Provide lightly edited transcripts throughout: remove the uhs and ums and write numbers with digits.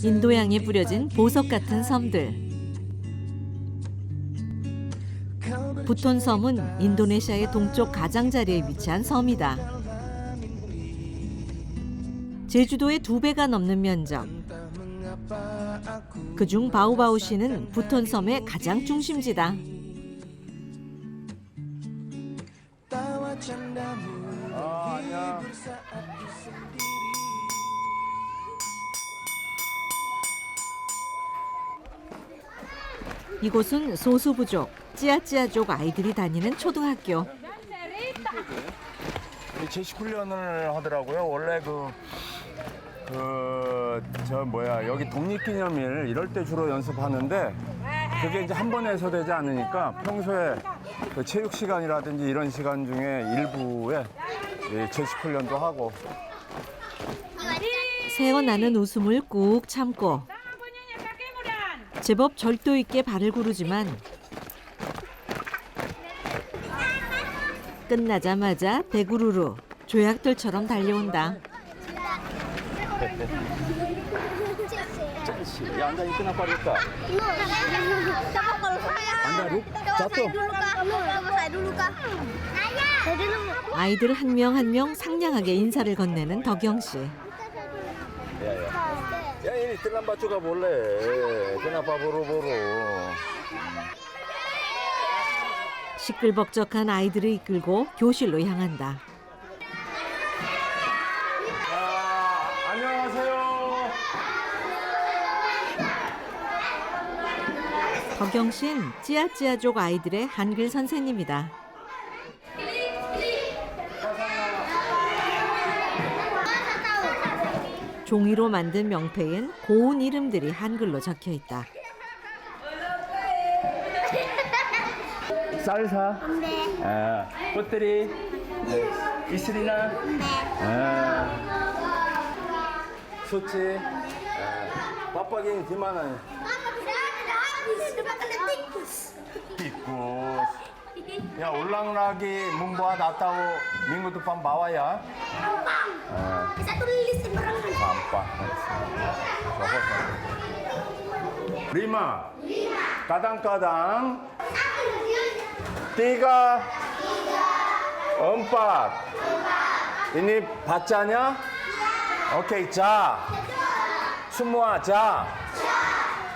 인도양에 뿌려진 보석 같은 섬들. 부톤 섬은 인도네시아의 동쪽 가장자리에 위치한 섬이다. 제주도의 2배가 넘는 면적. 그중 바우바우시는 부톤 섬의 가장 중심지다. 이곳은 소수부족, 찌아찌아족 아이들이 다니는 초등학교. 제식 훈련을 하더라고요. 원래 여기 독립기념일 이럴 때 주로 연습하는데 그게 이제 한 번에 해서 되지 않으니까 평소에 그 체육 시간이라든지 이런 시간 중에 일부에 제식 훈련도 하고. 새어나는 웃음을 꾹 참고 제법 절도 있게 발을 구르지만 끝나자마자 대구르르 조약돌처럼 달려온다. 아이들 한 명 한 명 상냥하게 인사를 건네는 덕영 씨. Ya ini terlambat juga boleh. Kenapa buru-buru? 시끌벅적한 아이들을 이끌고 교실로 향한다. 안녕하세요. 덕영 씨는 찌아찌아족 아이들의 한글 선생님이다. 종이로 만든 명패엔 고운 이름들이 한글로 적혀 있다. 쌀사. 네. 꽃들이. 이슬이나. 수치. 빠빠기는 디마나. tikus. Ya ulang lagi membuat atau minggu depan bawa ya. Bisa tulisin barang. Sampah. Lima. Kadang-kadang. Tiga. Empat. Ini bacanya? Oke, ja. Semua ja.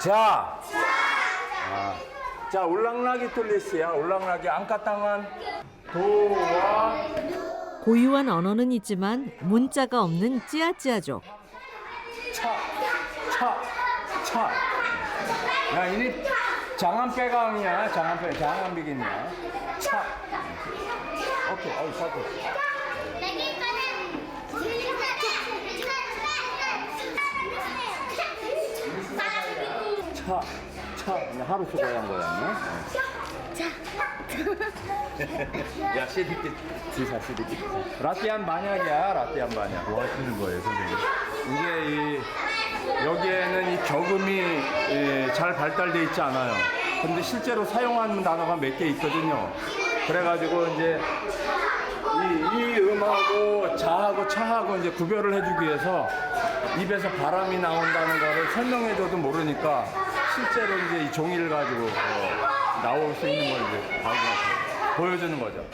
Ja. 자, 울랑라기 툴리스야. 울랑라기 angkat tangan. 도와. 고유한 언어는 있지만 문자가 없는 찌아찌아족. 차. 야, ini jangan pegangnya, jangan bikinnya. 차. 오케이, satu. 차. ini harus goyang-goyangnya. Ya, sedikit. Bisa sedikit. Latihan banyak ya, latihan banyak. 뭐 하시는 거예요, 선생님? 이게 여기에는 이 격음이 잘 발달돼 있지 않아요. 근데 실제로 사용하는 단어가 몇 개 있거든요. 그래가지고 이제 이 음하고 자하고 차하고 이제 구별을 해주기 위해서 입에서 바람이 나온다는 거를 설명해줘도 모르니까 실제로 이제 이 종이를 가지고 나올 수 있는 걸 이제 보여주는 거죠.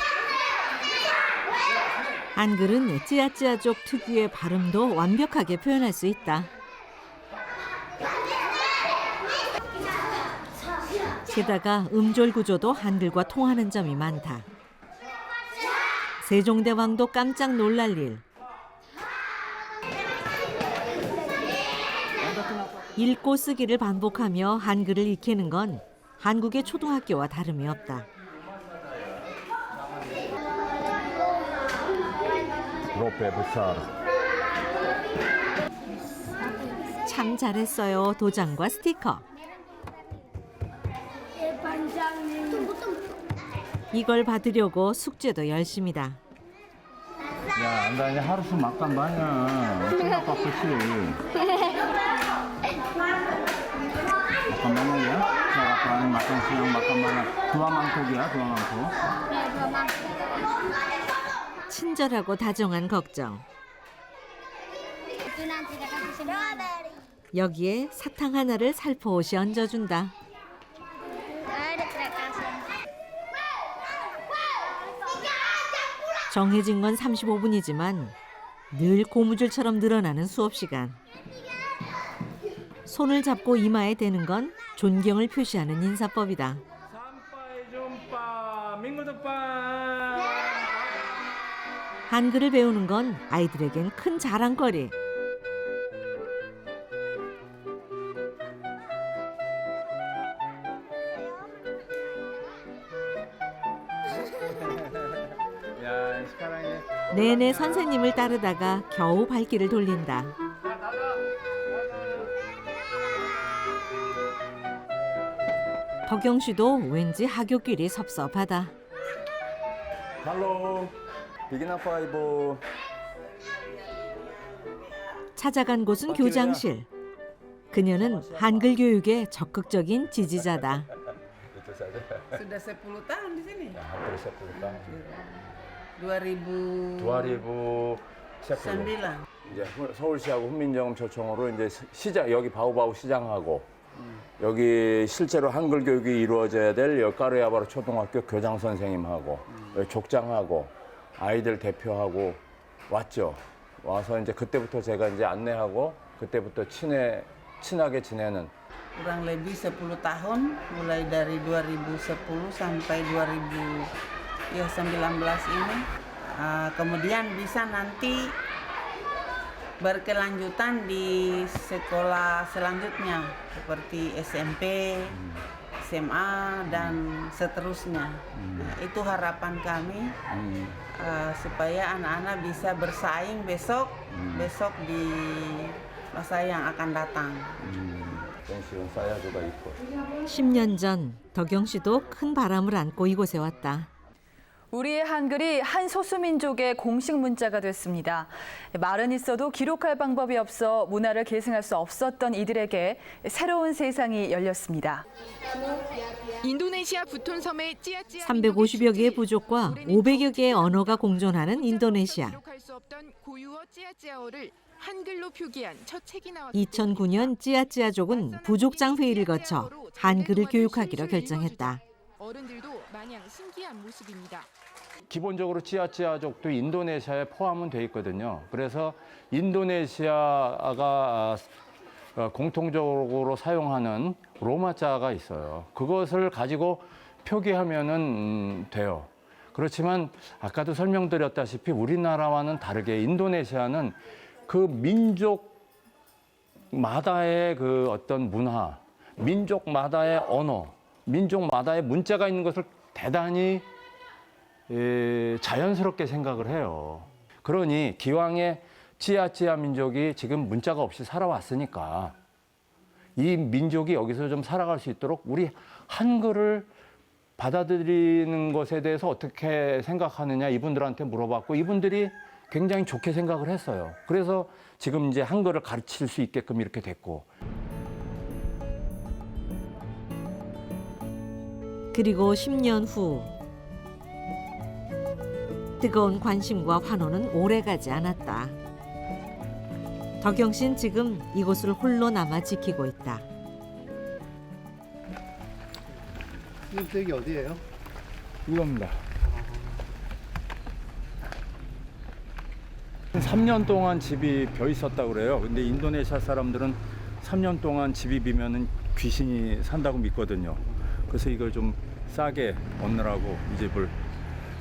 한글은 찌아찌아족 특유의 발음도 완벽하게 표현할 수 있다. 게다가 음절 구조도 한글과 통하는 점이 많다. 세종대왕도 깜짝 놀랄 일. 읽고 쓰기를 반복하며 한글을 익히는 건 한국의 초등학교와 다름이 없다. 참 잘했어요. 도장과 스티커. 이걸 받으려고 숙제도 열심이다. Ya, anda ini harus makan banyak. Kenapa kecil? Makan banyak ya. Sarapan, makan siang, makan banyak. 2 mangkok ya, 2 mangkok. 친절하고 다정한 걱정. Itu nanti kakak kasih strawberry. 여기에 사탕 하나를 살포시 얹어준다. Ada kakak. 정해진 건 35분이지만 늘 고무줄처럼 늘어나는 수업 시간. 손을 잡고 이마에 대는 건 존경을 표시하는 인사법이다. 삼빠이 좀빠 민구도빠. 한글을 배우는 건 아이들에겐 큰 자랑거리. 야, 시카랑이. 내내 선생님을 따르다가 겨우 발길을 돌린다. 덕영 씨도 왠지 하굣길이 섭섭하다. 할로. 비기너 파이브. 찾아간 곳은 교장실. 그녀는 한글 교육의 적극적인 지지자다. Itu saja. Sudah 10 tahun di sini. Ya, hampir 10 tahun. 2009. 2010. 이제 서울시하고 훈민정음초청으로 이제 시장 여기 바우바우 시장하고 여기 실제로 한글 교육이 이루어져야 될 까르야바로 초등학교 교장 선생님하고 여기 족장하고 아이들 대표하고 왔죠. 와서 이제 그때부터 제가 이제 안내하고 그때부터 친하게 지내는. Kurang lebih 10 tahun, mulai dari 2010 sampai 2019 ini. Kemudian bisa nanti berkelanjutan di sekolah selanjutnya seperti SMP, SMA dan seterusnya. Nah, itu harapan kami supaya anak-anak bisa bersaing besok di masa yang akan datang. pensiun saya juga ikut. 10년 전 덕영 씨도 큰 바람을 안고 이곳에 왔다. 우리의 한글이 한 소수민족의 공식 문자가 됐습니다. 말은 있어도 기록할 방법이 없어 문화를 계승할 수 없었던 이들에게 새로운 세상이 열렸습니다. 인도네시아 부톤섬의 찌아찌아 350여 개의 부족과 500여 개의 언어가 공존하는 인도네시아. 기록할 수 없던 고유어 찌아찌아어를 한글로 표기한 첫 책이 나왔습니다. 2009년 찌아찌아족은 부족장 회의를 거쳐 한글을 교육하기로 결정했다. 어른들도 마냥 신기한 모습입니다. 기본적으로 찌아찌아족도 인도네시아에 포함은 돼 있거든요. 그래서 인도네시아가 공통적으로 사용하는 로마자가 있어요. 그것을 가지고 표기하면은 돼요. 그렇지만 아까도 설명드렸다시피 우리나라와는 다르게 인도네시아는 그 민족마다의 그 어떤 문화, 민족마다의 언어, 민족마다의 문자가 있는 것을 대단히 자연스럽게 생각을 해요. 그러니 기왕에 찌아찌아 민족이 지금 문자가 없이 살아왔으니까 이 민족이 여기서 좀 살아갈 수 있도록 우리 한글을 받아들이는 것에 대해서 어떻게 생각하느냐 이분들한테 물어봤고 이분들이 굉장히 좋게 생각을 했어요. 그래서 지금 이제 한글을 가르칠 수 있게끔 이렇게 됐고. 그리고 10년 후 뜨거운 관심과 환호는 오래가지 않았다. 덕영 씨는 지금 이곳을 홀로 남아 지키고 있다. 선생님 여기 어디예요? 이겁니다. 3년 동안 집이 벼 있었다고 그래요. 근데 인도네시아 사람들은 3년 동안 집이 비면은 귀신이 산다고 믿거든요. 그래서 이걸 좀 싸게 얻느라고 이 집을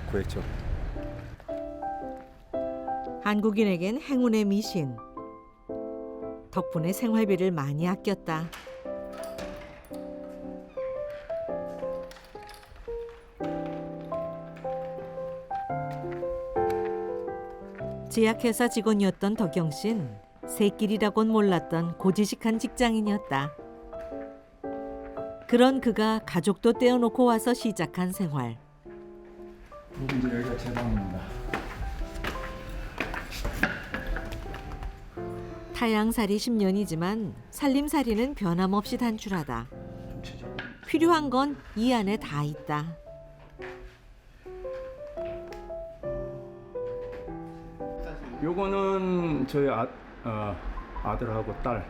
구했죠. 한국인에겐 행운의 미신. 덕분에 생활비를 많이 아꼈다. 제약회사 직원이었던 덕영 씨는 새길이라곤 몰랐던 고지식한 직장인이었다. 그런 그가 가족도 떼어놓고 와서 시작한 생활. 이제 여기가 제 방입니다. 타양살이 10년이지만 살림살이는 변함없이 단출하다. 필요한 건 이 안에 다 있다. 요거는 저희 아들하고 딸.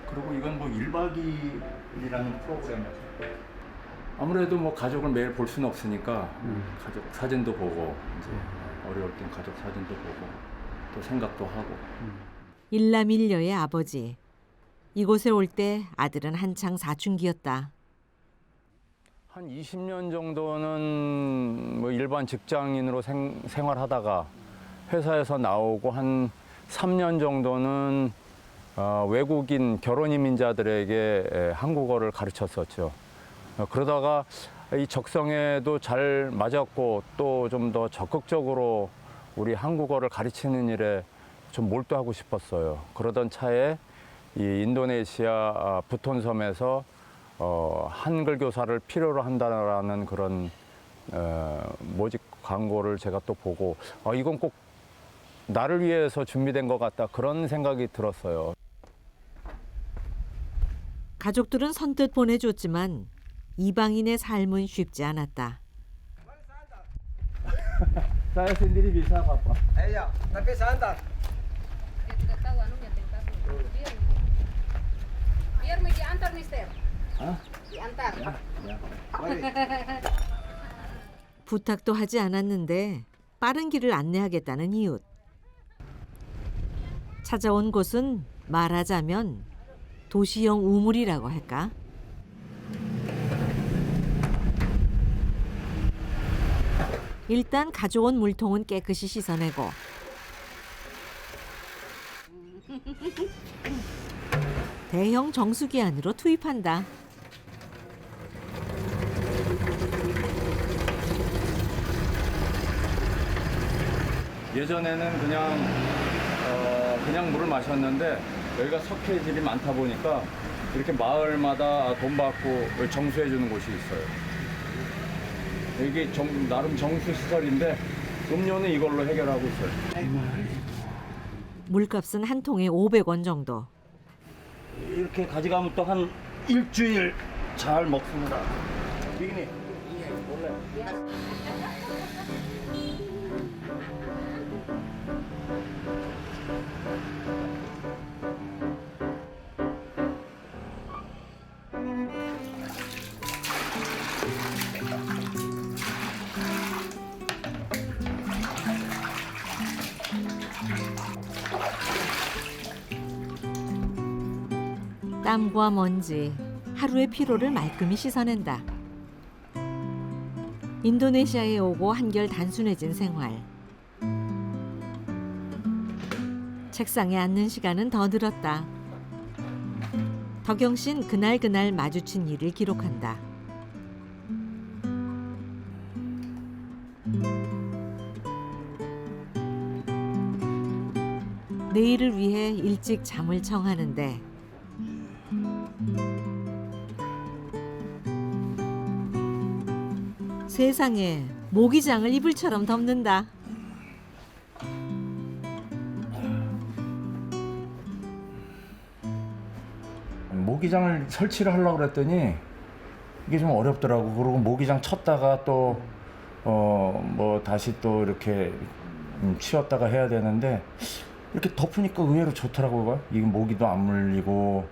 그리고 이건 뭐 1박 2일이라는 프로그램이었어요. 아무래도 뭐 가족을 매일 볼 수는 없으니까 가족 사진도 보고 이제 어려울 땐 가족 사진도 보고 또 생각도 하고. 일남일녀의 아버지. 이곳에 올 때 아들은 한창 사춘기였다. 한 20년 정도는 뭐 일반 직장인으로 생활하다가 회사에서 나오고 한 3년 정도는 외국인 결혼 이민자들에게 한국어를 가르쳤었죠. 그러다가 이 적성에도 잘 맞았고 또 좀 더 적극적으로 우리 한국어를 가르치는 일에 좀 몰두하고 싶었어요. 그러던 차에 이 인도네시아 부톤섬에서 한글 교사를 필요로 한다라는 그런 모집 광고를 제가 또 보고 이건 꼭 나를 위해서 준비된 것 같다 그런 생각이 들었어요. 가족들은 선뜻 보내줬지만 이방인의 삶은 쉽지 않았다. Saya sendiri bisa apa? Iya, tapi santai. Dia tidak tahu anunya tentang biar mau diantar mister. diantar. 부탁도 하지 않았는데 빠른 길을 안내하겠다는 이웃. 찾아온 곳은 말하자면 도시형 우물이라고 할까? 일단 가져온 물통은 깨끗이 씻어내고 대형 정수기 안으로 투입한다. 예전에는 그냥 물을 마셨는데 여기가 석회질이 많다 보니까 이렇게 마을마다 돈 받고 정수해 주는 곳이 있어요. 이게 나름 정수 시설인데 음료는 이걸로 해결하고 있어요. 물값은 한 통에 500원 정도. 이렇게 가져가면 또 한 일주일 잘 먹습니다. 비기니. 땀과 먼지, 하루의 피로를 말끔히 씻어낸다. 인도네시아에 오고 한결 단순해진 생활. 책상에 앉는 시간은 더 늘었다. 덕영 씨는 그날 마주친 일을 기록한다. 내일을 위해 일찍 잠을 청하는데 세상에 모기장을 이불처럼 덮는다. 모기장을 설치를 하려고 그랬더니 이게 좀 어렵더라고. 그리고 모기장 쳤다가 또 뭐 다시 또 이렇게 치웠다가 해야 되는데 이렇게 덮으니까 의외로 좋더라고요. 이게 모기도 안 물리고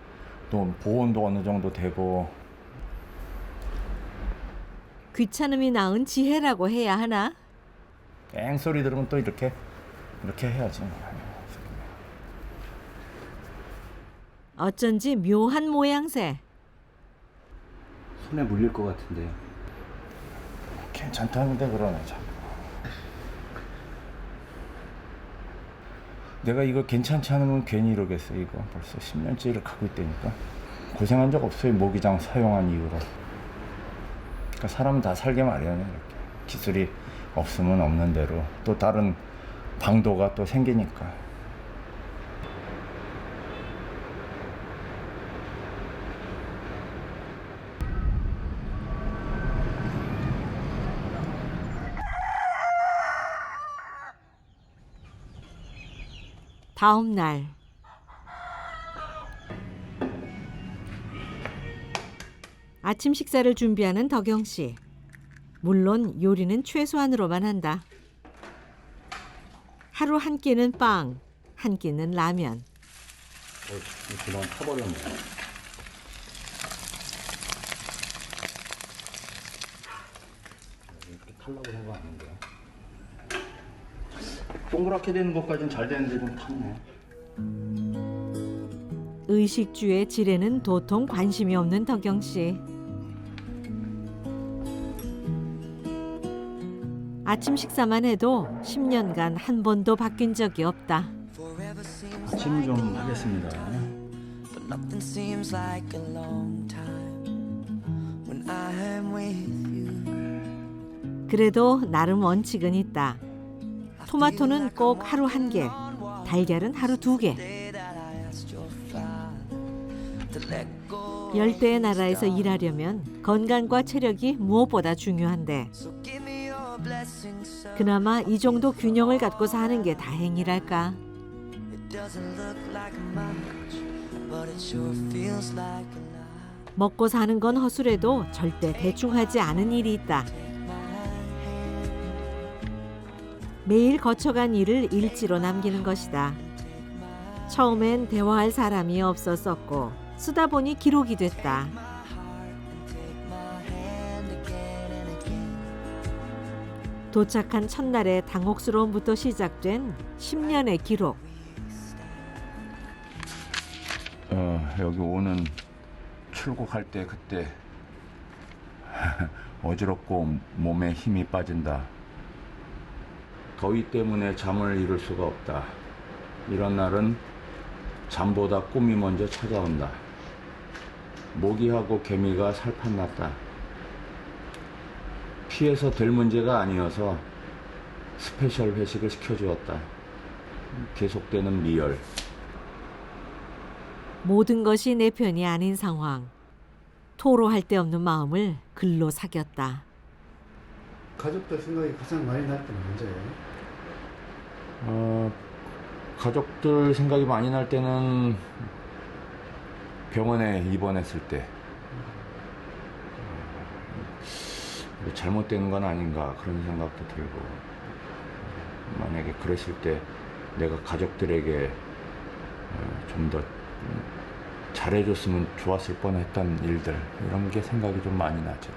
또 보온도 어느 정도 되고. 귀찮음이 낳은 지혜라고 해야 하나? 앵소리 들으면 또 이렇게 해야지. 어쩐지 묘한 모양새. 손에 물릴 것 같은데요. 괜찮다는데 그러네 자꾸. 내가 이거 괜찮지 않으면 괜히 이러겠어. 이거 벌써 10년째를 갖고 있다니까. 고생한 적 없어요. 모기장 사용한 이후로. 그러니까 사람은 다 살게 마련해. 이렇게 기술이 없으면 없는 대로 또 다른 방도가 또 생기니까. 다음 날 아침 식사를 준비하는 덕영 씨. 물론 요리는 최소한으로만 한다. 하루 한 끼는 빵, 한 끼는 라면. 그만 타버렸네. 이렇게 타려고 한 거 아닌데. 동그랗게 되는 것까지는 잘 되는데 좀 탔네. 의식주의 질에는 도통 관심이 없는 덕영 씨. 아침 식사만 해도 10년간 한 번도 바뀐 적이 없다. 아침 좀 하겠습니다. But nothing seems like a long time when I am with you. 그래도 나름 원칙은 있다. 토마토는 꼭 하루 한 개, 달걀은 하루 2개. 열대의 나라에서 일하려면 건강과 체력이 무엇보다 중요한데 그나마 이 정도 균형을 갖고 사는 게 다행이랄까. 먹고 사는 건 허술해도 절대 대충 하지 않은 일이 있다. 매일 거쳐간 일을 일지로 남기는 것이다. 처음엔 대화할 사람이 없었었고 쓰다 보니 기록이 됐다. 도착한 첫날의 당혹스러움부터 시작된 10년의 기록. 여기 오는 출국할 때 그때 어지럽고 몸에 힘이 빠진다. 더위 때문에 잠을 이룰 수가 없다. 이런 날은 잠보다 꿈이 먼저 찾아온다. 모기하고 개미가 살판났다. 피해서 될 문제가 아니어서 스페셜 회식을 시켜주었다. 계속되는 미열. 모든 것이 내 편이 아닌 상황. 토로할 데 없는 마음을 글로 사겼다. 가족들 생각이 가장 많이 날 때는 언제예요? 가족들 생각이 많이 날 때는 병원에 입원했을 때 잘못된 건 아닌가 그런 생각도 들고 만약에 그랬을 때 내가 가족들에게 좀 더 잘해줬으면 좋았을 뻔했던 일들 이런 게 생각이 좀 많이 나죠.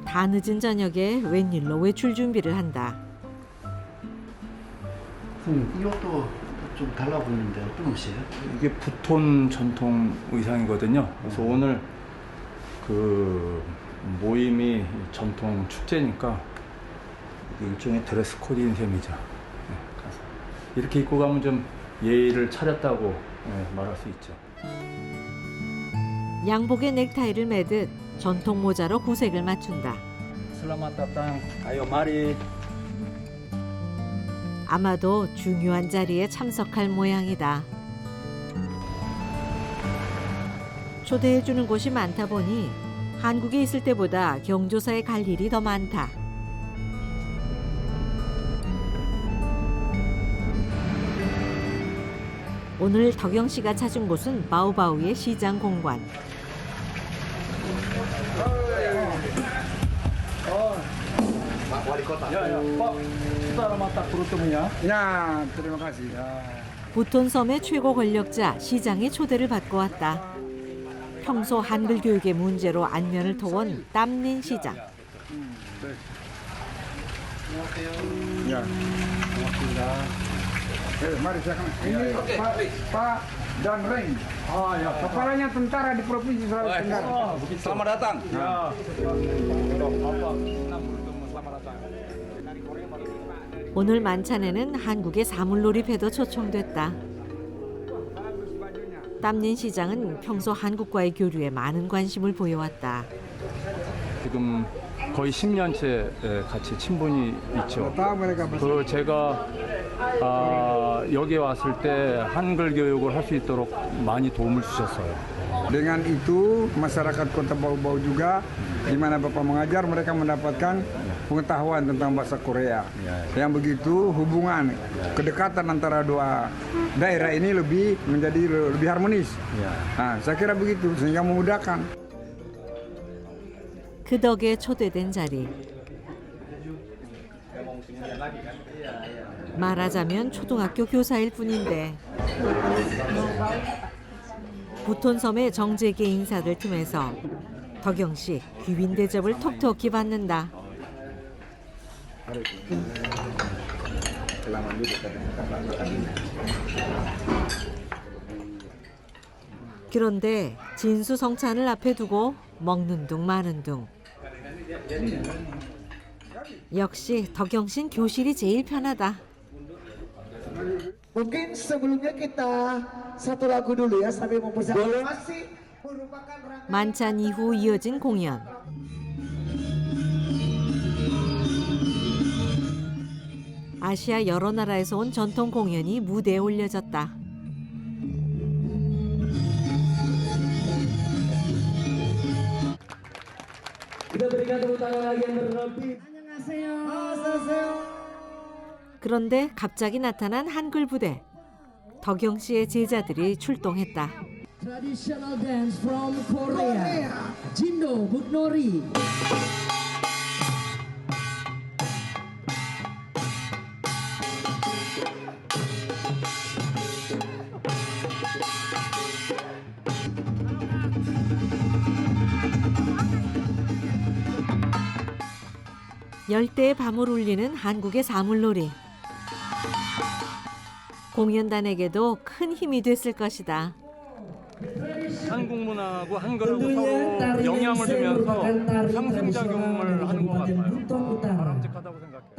다 늦은 저녁에 웬일로 외출 준비를 한다. 이것도 좀 달라 보이는데 어떤 옷이에요? 이게 붓톤 전통 의상이거든요. 그래서 오늘 그 모임이 전통 축제니까 일종의 드레스 코드인 셈이죠. 가서 이렇게 입고 가면 좀 예의를 차렸다고 말할 수 있죠. 양복에 넥타이를 매듯 전통 모자로 구색을 맞춘다. 슬라맛 따땅 아요 마리. 아마도 중요한 자리에 참석할 모양이다. 초대해주는 곳이 많다 보니 한국에 있을 때보다 경조사에 갈 일이 더 많다. 오늘 덕영 씨가 찾은 곳은 바오바오의 시장 공관. 부톤섬의 최고 권력자 시장의 초대를 받고 왔다. 평소 한글 교육의 문제로 안면을 터온 땀닌 시장. Mari silakan. Ini Pak Dan Rain. Kepalanya tentara di Provinsi Sulawesi Tenggara. Selamat datang. 오늘 만찬에는 한국의 사물놀이패도 초청됐다. 땀닌 시장은 평소 한국과의 교류에 많은 관심을 보여왔다. 지금 거의 10년째 같이 친분이 있죠. 그 제가 여기 왔을 때 한글 교육을 할 수 있도록 많이 도움을 주셨어요. Dengan itu masyarakat Kota Bau-Bau juga Di mana Bapak mengajar, mereka mendapatkan pengetahuan tentang bahasa Korea. Yang begitu hubungan, kedekatan antara dua daerah ini menjadi lebih harmonis. Nah, saya kira begitu, sehingga memudahkan. 그 덕에 초대된 자리. 말하자면 초등학교 교사일 뿐인데 부톤섬의 정재계 인사들 틈에서 덕영씨 귀빈 대접을 톡톡히 받는다. 그런데 진수성찬을 앞에 두고 먹는 둥 마는 둥. 역시 덕영신 교실이 제일 편하다. Mungkin sebelumnya kita satu lagu dulu ya sambil mempersiapkan. 만찬 이후 이어진 공연. 아시아 여러 나라에서 온 전통 공연이 무대에 올려졌다. 그런데 갑자기 나타난 한글 부대. 덕영 씨의 제자들이 출동했다. Traditional dance from Korea. Jindo Buknori. 열대의 밤을 울리는 한국의 사물놀이. 공연단에게도 큰 힘이 됐을 것이다. 한국 문화하고 한글하고 서로 영향을 주면서 상생작용을 하는 것 같아요. 바람직하다고 생각해요.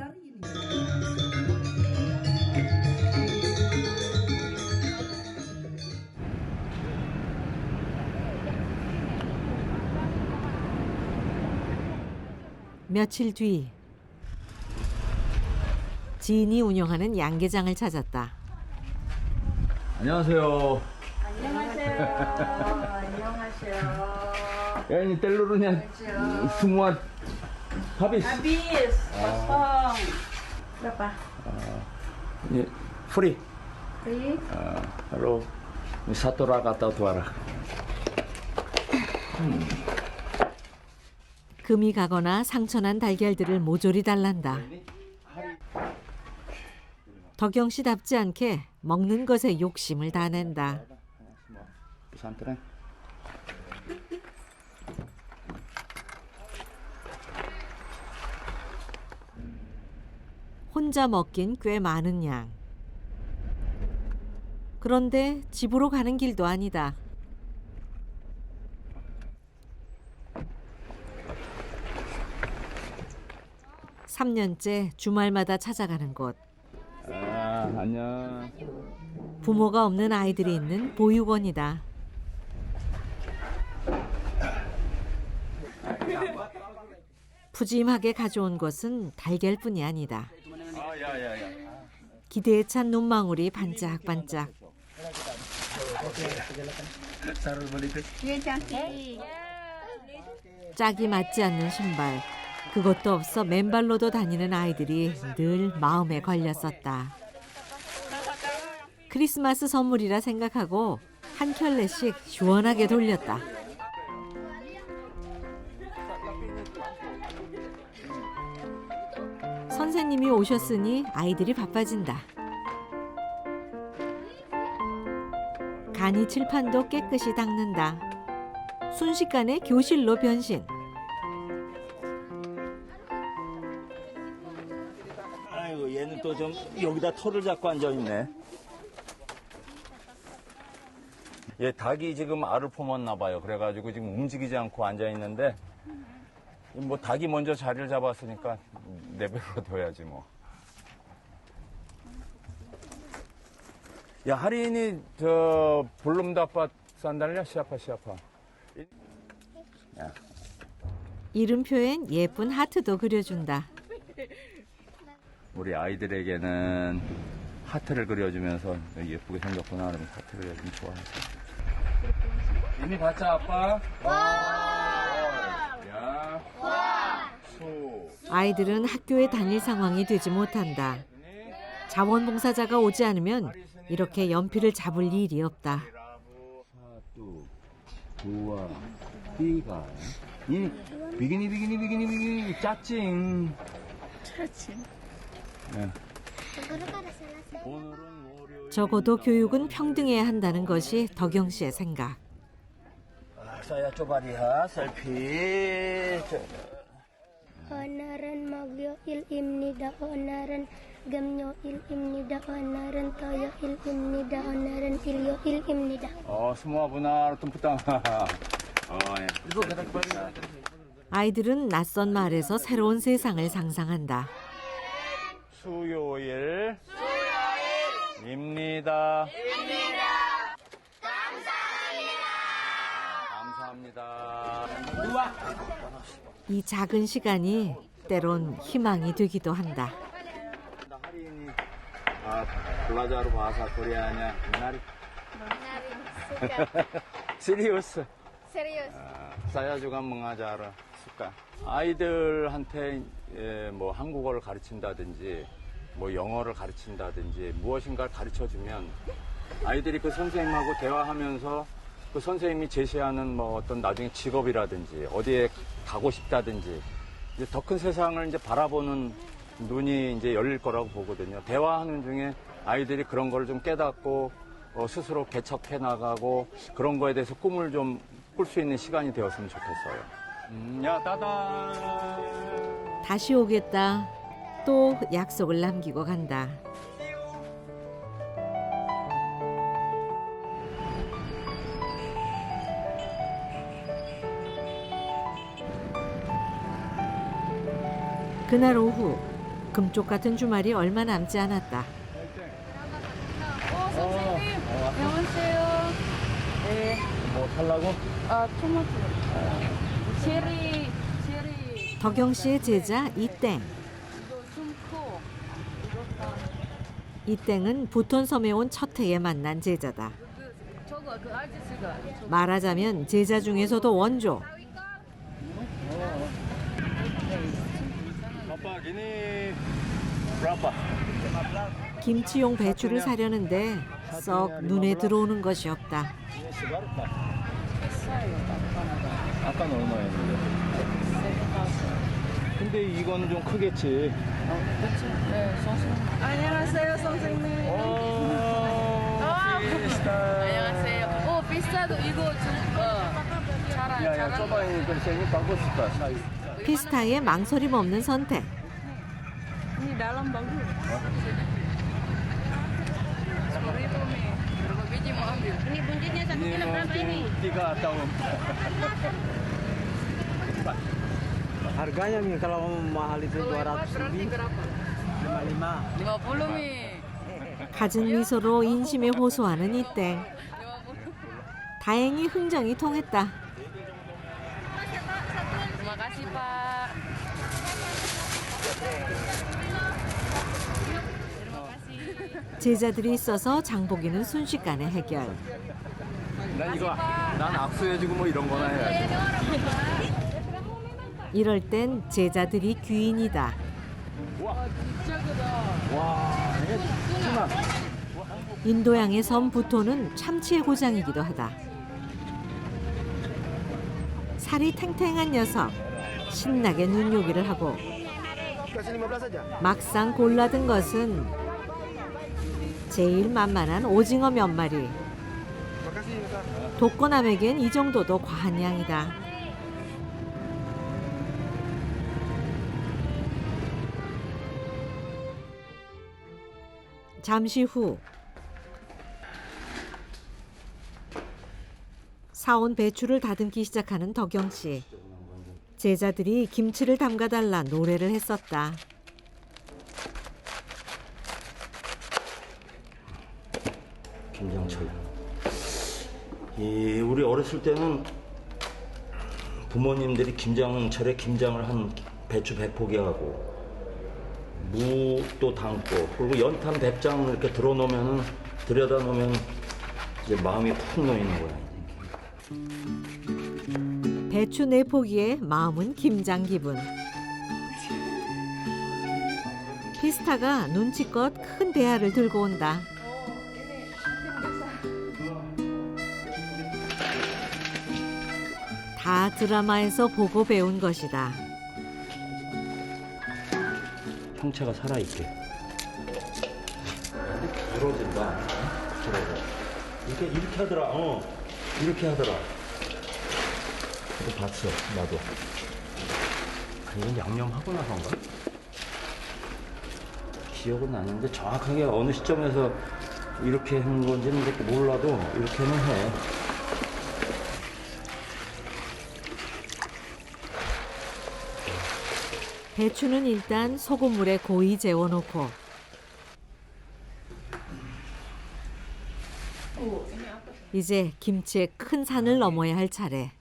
며칠 뒤 지인이 운영하는 양계장을 찾았다. 안녕하세요. 안녕하세요. 안녕하세요. Ya ini telurnya semua habis. Habis, kosong. Berapa? Ini free. Free. Lalu ini satu rak atau dua rak. 금이 가거나 상처난 달걀들을 모조리 달란다. 덕영 씨답지 않게 먹는 것에 욕심을 다 낸다. pesantren. 혼자 먹긴 꽤 많은 양. 그런데 집으로 가는 길도 아니다. (3년째) 주말마다 찾아가는 곳. 안녕. 부모가 없는 아이들이 있는 보육원이다. 푸짐하게 가져온 것은 달걀뿐이 아니다. 기대에 찬 눈망울이 반짝반짝. 짝이 맞지 않는 신발. 그것도 없어 맨발로도 다니는 아이들이 늘 마음에 걸렸었다. 크리스마스 선물이라 생각하고 한 켤레씩 시원하게 돌렸다. 선생님이 오셨으니 아이들이 바빠진다. 간이 칠판도 깨끗이 닦는다. 순식간에 교실로 변신. 아이고 얘는 또 좀 여기다 털을 잡고 앉아있네. 얘 닭이 지금 알을 품었나 봐요. 그래가지고 지금 움직이지 않고 앉아있는데 뭐 닭이 먼저 자리를 잡았으니까 내버려 둬야지 뭐. 야, 할인이 저 볼룸다빠 산달냐? 시아파. 야. 이름표엔 예쁜 하트도 그려준다. 우리 아이들에게는 하트를 그려주면서 예쁘게 생겼구나 그러면 하트 그려주면 좋아하지. 이미 봤자 아빠? 와! 야. 아이들은 학교에 다닐 상황이 되지 못한다. 자원봉사자가 오지 않으면 이렇게 연필을 잡을 일이 없다. Satu, dua, tiga. Ini begini, cacing. 적어도 교육은 평등해야 한다는 것이 덕영 씨의 생각. Saya coba lihat selfie. Onaran magyo il imnida onaran gamnyo il imnida onaran toyo il imnida onaran ilyo il imnida. Semua benar tumputan. 아이들은 낯선 말에서 새로운 세상을 상상한다. 수요일입니다. 감사합니다. 이 작은 시간이 때론 희망이 되기도 한다. Hari ini belajar bahasa Koreanya menarik. Serius. Serius. Saya juga mengajar suka. 아이들한테 뭐 한국어를 가르친다든지 뭐 영어를 가르친다든지 무엇인가를 가르쳐주면 아이들이 그 선생님하고 대화하면서 그 선생님이 제시하는 뭐 어떤 나중에 직업이라든지 어디에 가고 싶다든지 이제 더 큰 세상을 이제 바라보는 눈이 이제 열릴 거라고 보거든요. 대화하는 중에 아이들이 그런 걸 좀 깨닫고 스스로 개척해 나가고 그런 거에 대해서 꿈을 좀 꿀 수 있는 시간이 되었으면 좋겠어요. 야, 따단. 다시 오겠다. 또 약속을 남기고 간다. 그날 오후 금쪽 같은 주말이 얼마 남지 않았다. 선생님, 안녕하세요. 네. 뭐 살라고? 토마토. 체리. 덕영 씨의 제자 이땡. 이땡은 부톤섬에 온 첫 해에 만난 제자다. 말하자면 제자 중에서도 원조. 김치용 배추를 사려는데 썩 눈에 들어오는 것이 없다. 아까는 얼마였는데? 근데 이거는 좀 크겠지. 네, 선생님. 안녕하세요, 선생님. 안녕하세요. 비싸도 이거 좀 피스타의 망설임 없는 선택. Ini dalam bagus. Berapa biji mau ambil? Ini buntutnya 1 kilo berapa ini? 3 tahun. Harganya nih kalau mahal itu 200 lebih. 55. 50 nih. 갖은 미소로 인심에 호소하는 이땡. 다행히 흥정이 통했다. Terima kasih, Pak. 제자들이 있어서 장보기는 순식간에 해결. 난 악수해주고 뭐 이런 거나 해야지. 이럴 땐 제자들이 귀인이다. 인도양의 섬 부토는 참치의 고장이기도 하다. 살이 탱탱한 녀석, 신나게 눈요기를 하고 막상 골라든 것은 제일 만만한 오징어 몇 마리. 독거남에겐 이 정도도 과한 양이다. 잠시 후 사온 배추를 다듬기 시작하는 덕영 씨. 제자들이 김치를 담가달라 노래를 했었다. 김장철. 우리 어렸을 때는 부모님들이 김장철에 김장을 한 배추 100포기 하고 무도 담고 그리고 연탄 100장 이렇게 들여다 놓으면 이제 마음이 푹 놓이는 거야. 배추 4포기에 마음은 김장 기분. 피스타가 눈치껏 큰 대야를 들고 온다. 다 드라마에서 보고 배운 것이다. 형체가 살아있게. 부러진다. 부러져. 이렇게 하더라. 이렇게 하더라. 이거 봤어, 나도. 이건 양념하고 나선가? 기억은 나는데 정확하게 어느 시점에서 이렇게 한 건지는 이렇게 몰라도 이렇게는 해. 배추는 일단 소금물에 고이 재워놓고 이제 김치의 큰 산을 넘어야 할 차례.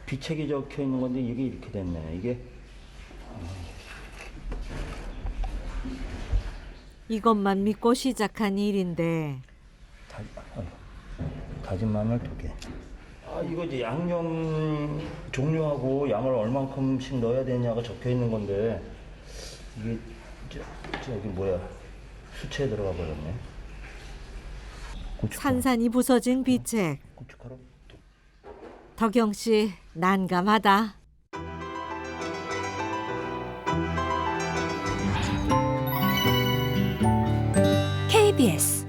비책이 적혀 있는 건데 이게 이렇게 됐네. 이게 이것만 믿고 시작한 일인데 다진 마늘 2개. 이거 이제 양념 종류하고 양을 얼만큼씩 넣어야 되냐가 적혀 있는 건데 이게 저기 뭐야 수채에 들어가 버렸네. 산산이 부서진 비책. 고춧가루. 덕영 씨 난감하다. KBS